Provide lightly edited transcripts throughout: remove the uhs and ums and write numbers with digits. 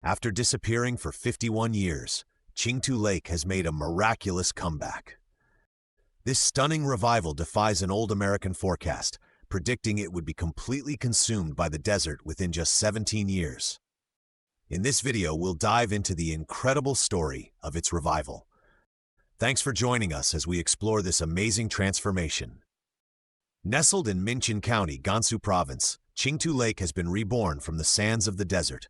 After disappearing for 51 years, Qingtu Lake has made a miraculous comeback. This stunning revival defies an old American forecast, predicting it would be completely consumed by the desert within just 17 years. In this video, we'll dive into the incredible story of its revival. Thanks for joining us as we explore this amazing transformation. Nestled in Minqin County, Gansu Province, Qingtu Lake has been reborn from the sands of the desert.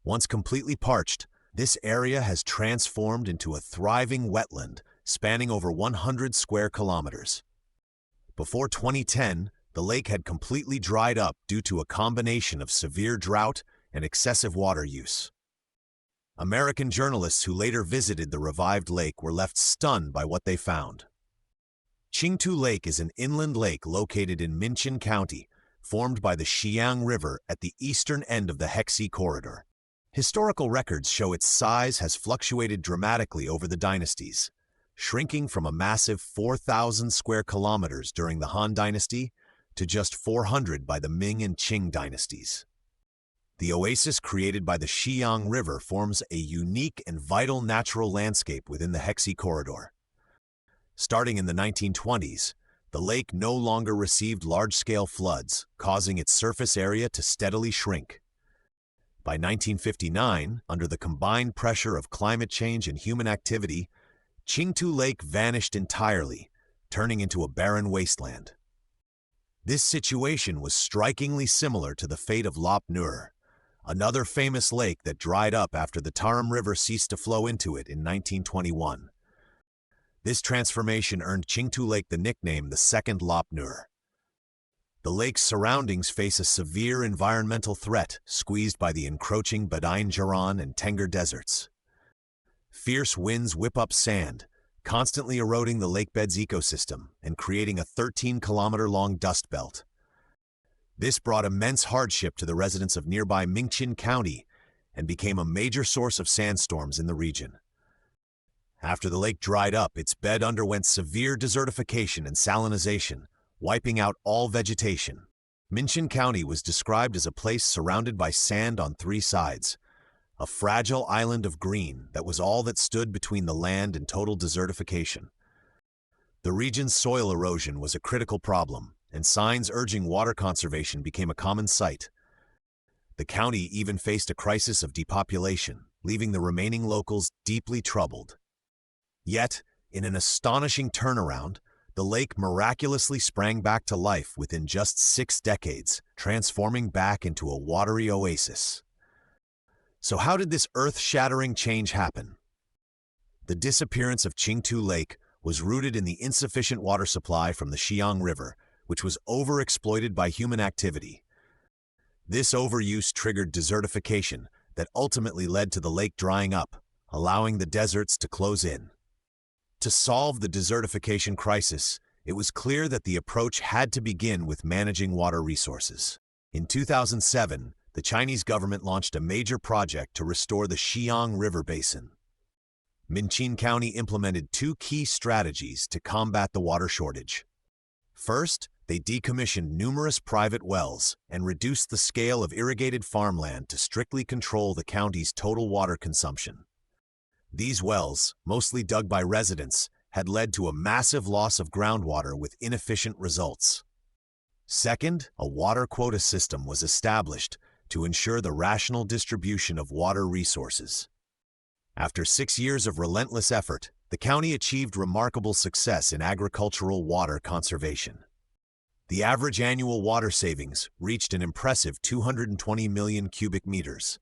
Once completely parched, this area has transformed into a thriving wetland spanning over 100 square kilometers. Before 2010, the lake had completely dried up due to a combination of severe drought and excessive water use. American journalists who later visited the revived lake were left stunned by what they found. Qingtu Lake is an inland lake located in Minqin County, formed by the Xiang River at the eastern end of the Hexi Corridor. Historical records show its size has fluctuated dramatically over the dynasties, shrinking from a massive 4,000 square kilometers during the Han Dynasty to just 400 by the Ming and Qing dynasties. The oasis created by the Xiang River forms a unique and vital natural landscape within the Hexi Corridor. Starting in the 1920s, the lake no longer received large-scale floods, causing its surface area to steadily shrink. By 1959, under the combined pressure of climate change and human activity, Qingtu Lake vanished entirely, turning into a barren wasteland. This situation was strikingly similar to the fate of Lop Nur, another famous lake that dried up after the Tarim River ceased to flow into it in 1921. This transformation earned Qingtu Lake the nickname the Second Lop Nur. The lake's surroundings face a severe environmental threat squeezed by the encroaching Badain Jaran and Tengger deserts. Fierce winds whip up sand, constantly eroding the lakebed's ecosystem and creating a 13-kilometer-long dust belt. This brought immense hardship to the residents of nearby Minqin County and became a major source of sandstorms in the region. After the lake dried up, its bed underwent severe desertification and salinization, wiping out all vegetation. Minqin County was described as a place surrounded by sand on three sides, a fragile island of green that was all that stood between the land and total desertification. The region's soil erosion was a critical problem, and signs urging water conservation became a common sight. The county even faced a crisis of depopulation, leaving the remaining locals deeply troubled. Yet, in an astonishing turnaround, the lake miraculously sprang back to life within just 6 decades, transforming back into a watery oasis. So how did this earth-shattering change happen? The disappearance of Qingtu Lake was rooted in the insufficient water supply from the Xiang River, which was overexploited by human activity. This overuse triggered desertification that ultimately led to the lake drying up, allowing the deserts to close in. To solve the desertification crisis, it was clear that the approach had to begin with managing water resources. In 2007, the Chinese government launched a major project to restore the Xiang River basin. Minqin County implemented 2 key strategies to combat the water shortage. First, they decommissioned numerous private wells and reduced the scale of irrigated farmland to strictly control the county's total water consumption. These wells, mostly dug by residents, had led to a massive loss of groundwater with inefficient results. Second, a water quota system was established to ensure the rational distribution of water resources. After 6 years of relentless effort, the county achieved remarkable success in agricultural water conservation. The average annual water savings reached an impressive 220 million cubic meters.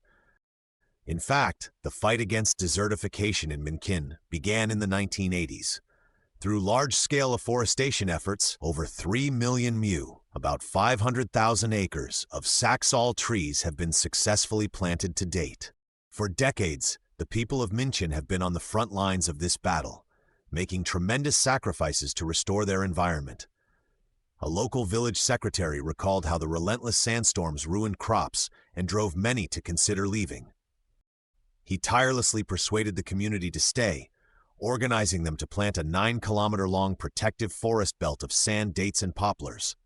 In fact, the fight against desertification in Minqin began in the 1980s. Through large-scale afforestation efforts, over 3 million mu, about 500,000 acres, of saxaul trees have been successfully planted to date. For decades, the people of Minqin have been on the front lines of this battle, making tremendous sacrifices to restore their environment. A local village secretary recalled how the relentless sandstorms ruined crops and drove many to consider leaving. He tirelessly persuaded the community to stay, organizing them to plant a 9-kilometer-long protective forest belt of sand dates and poplars.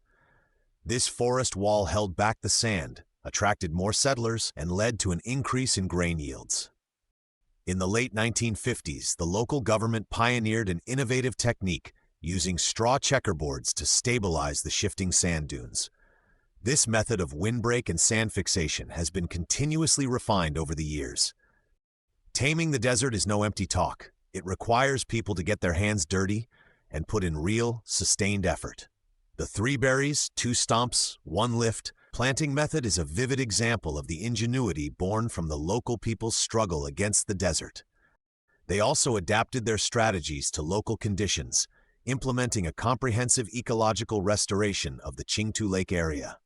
This forest wall held back the sand, attracted more settlers, and led to an increase in grain yields. In the late 1950s, the local government pioneered an innovative technique using straw checkerboards to stabilize the shifting sand dunes. This method of windbreak and sand fixation has been continuously refined over the years. Taming the desert is no empty talk. It requires people to get their hands dirty and put in real, sustained effort. The 3 berries, 2 stomps, 1 lift planting method is a vivid example of the ingenuity born from the local people's struggle against the desert. They also adapted their strategies to local conditions, implementing a comprehensive ecological restoration of the Qingtu Lake area.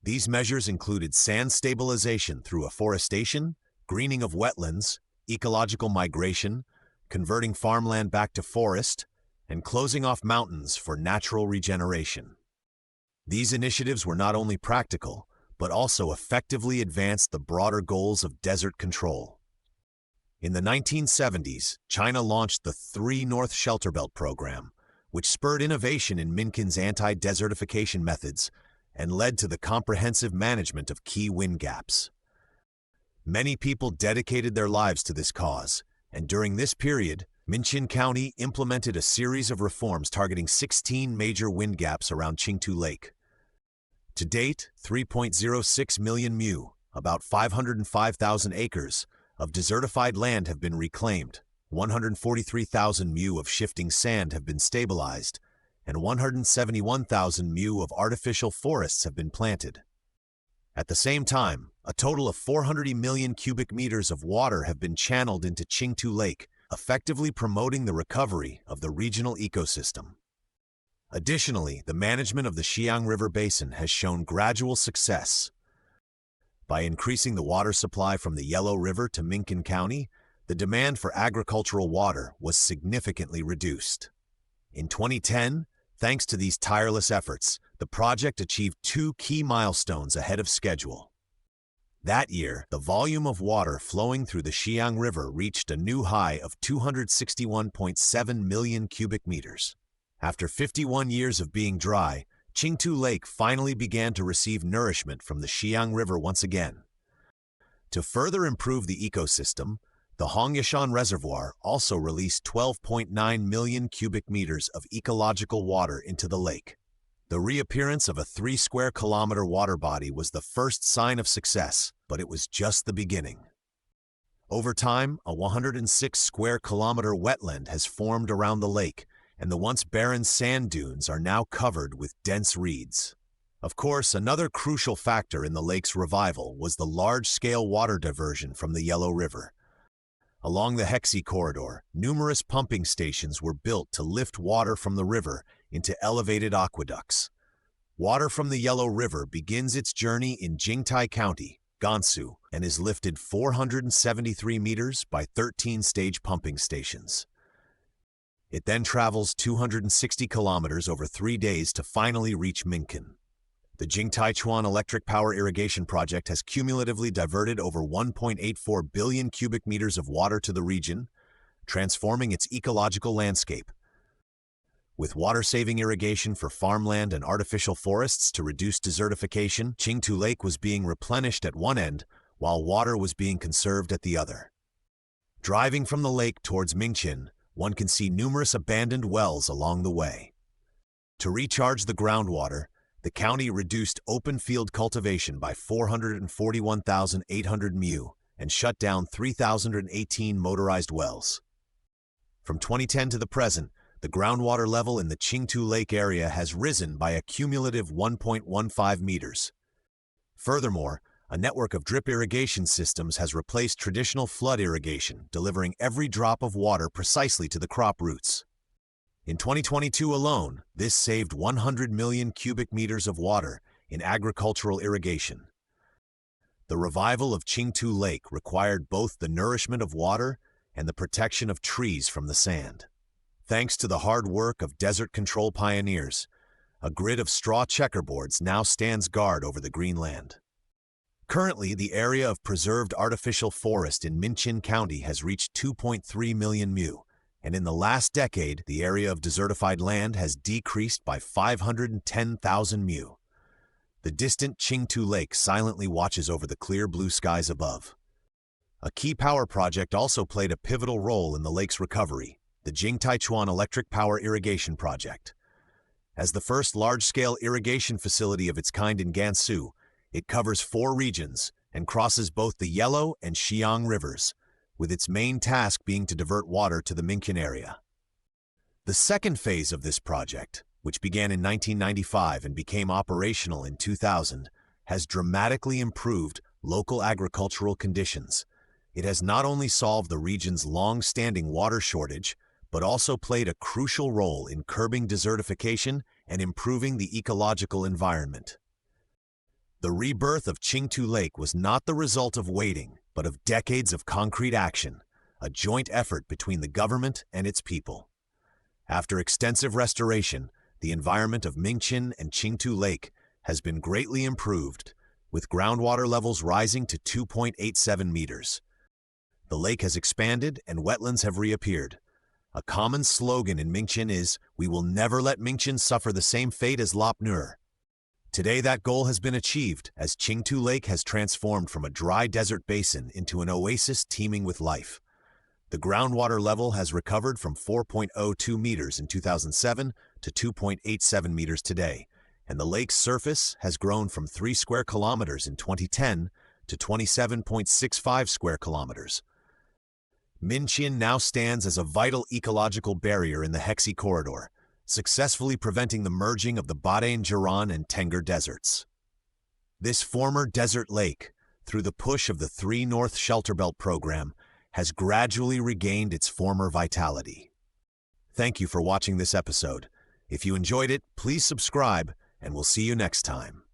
These measures included sand stabilization through afforestation, greening of wetlands, ecological migration, converting farmland back to forest, and closing off mountains for natural regeneration. These initiatives were not only practical, but also effectively advanced the broader goals of desert control. In the 1970s, China launched the 3 North Shelter Belt program, which spurred innovation in Minkin's anti-desertification methods and led to the comprehensive management of key wind gaps. Many people dedicated their lives to this cause, and during this period, Minqin County implemented a series of reforms targeting 16 major wind gaps around Qingtu Lake. To date, 3.06 million mu, about 505,000 acres, of desertified land have been reclaimed, 143,000 mu of shifting sand have been stabilized, and 171,000 mu of artificial forests have been planted. At the same time, a total of 400 million cubic meters of water have been channeled into Qingtu Lake, effectively promoting the recovery of the regional ecosystem. Additionally, the management of the Xiang River Basin has shown gradual success. By increasing the water supply from the Yellow River to Minkin County, the demand for agricultural water was significantly reduced. In 2010, thanks to these tireless efforts, the project achieved 2 key milestones ahead of schedule. That year, the volume of water flowing through the Xiang River reached a new high of 261.7 million cubic meters. After 51 years of being dry, Qingtu Lake finally began to receive nourishment from the Xiang River once again. To further improve the ecosystem, the Hongyashan Reservoir also released 12.9 million cubic meters of ecological water into the lake. The reappearance of a 3-square-kilometer water body was the first sign of success, but it was just the beginning. Over time, a 106-square-kilometer wetland has formed around the lake, and the once barren sand dunes are now covered with dense reeds. Of course, another crucial factor in the lake's revival was the large-scale water diversion from the Yellow River. Along the Hexi corridor, numerous pumping stations were built to lift water from the river into elevated aqueducts. Water from the Yellow River begins its journey in Jingtai County, Gansu, and is lifted 473 meters by 13 stage pumping stations. It then travels 260 kilometers over 3 days to finally reach Minkin. The Jingtaichuan Electric Power Irrigation Project has cumulatively diverted over 1.84 billion cubic meters of water to the region, transforming its ecological landscape. With water-saving irrigation for farmland and artificial forests to reduce desertification, Qingtu Lake was being replenished at one end, while water was being conserved at the other. Driving from the lake towards Minqin, one can see numerous abandoned wells along the way. To recharge the groundwater, the county reduced open field cultivation by 441,800 mu and shut down 3,018 motorized wells. From 2010 to the present, the groundwater level in the Qingtu Lake area has risen by a cumulative 1.15 meters. Furthermore, a network of drip irrigation systems has replaced traditional flood irrigation, delivering every drop of water precisely to the crop roots. In 2022 alone, this saved 100 million cubic meters of water in agricultural irrigation. The revival of Qingtu Lake required both the nourishment of water and the protection of trees from the sand. Thanks to the hard work of desert control pioneers, a grid of straw checkerboards now stands guard over the green land. Currently, the area of preserved artificial forest in Minqin County has reached 2.3 million mu, and in the last decade, the area of desertified land has decreased by 510,000 mu. The distant Qingtu Lake silently watches over the clear blue skies above. A key power project also played a pivotal role in the lake's recovery, the Jingtaichuan Electric Power Irrigation Project. As the first large-scale irrigation facility of its kind in Gansu, it covers 4 regions and crosses both the Yellow and Xiang rivers, with its main task being to divert water to the Minqian area. The second phase of this project, which began in 1995 and became operational in 2000, has dramatically improved local agricultural conditions. It has not only solved the region's long-standing water shortage, but also played a crucial role in curbing desertification and improving the ecological environment. The rebirth of Qingtu Lake was not the result of waiting, but of decades of concrete action, a joint effort between the government and its people. After extensive restoration, the environment of Minqian and Qingtu Lake has been greatly improved, with groundwater levels rising to 2.87 meters. The lake has expanded and wetlands have reappeared. A common slogan in Minqian is, "We will never let Minqian suffer the same fate as Lop Nur." Today that goal has been achieved as Qingtu Lake has transformed from a dry desert basin into an oasis teeming with life. The groundwater level has recovered from 4.02 meters in 2007 to 2.87 meters today, and the lake's surface has grown from 3 square kilometers in 2010 to 27.65 square kilometers. Minqian now stands as a vital ecological barrier in the Hexi corridor, successfully preventing the merging of the Badain Jiran and Tengger deserts. This former desert lake, through the push of the 3 North Shelter Belt program, has gradually regained its former vitality. Thank you for watching this episode. If you enjoyed it, please subscribe, and we'll see you next time.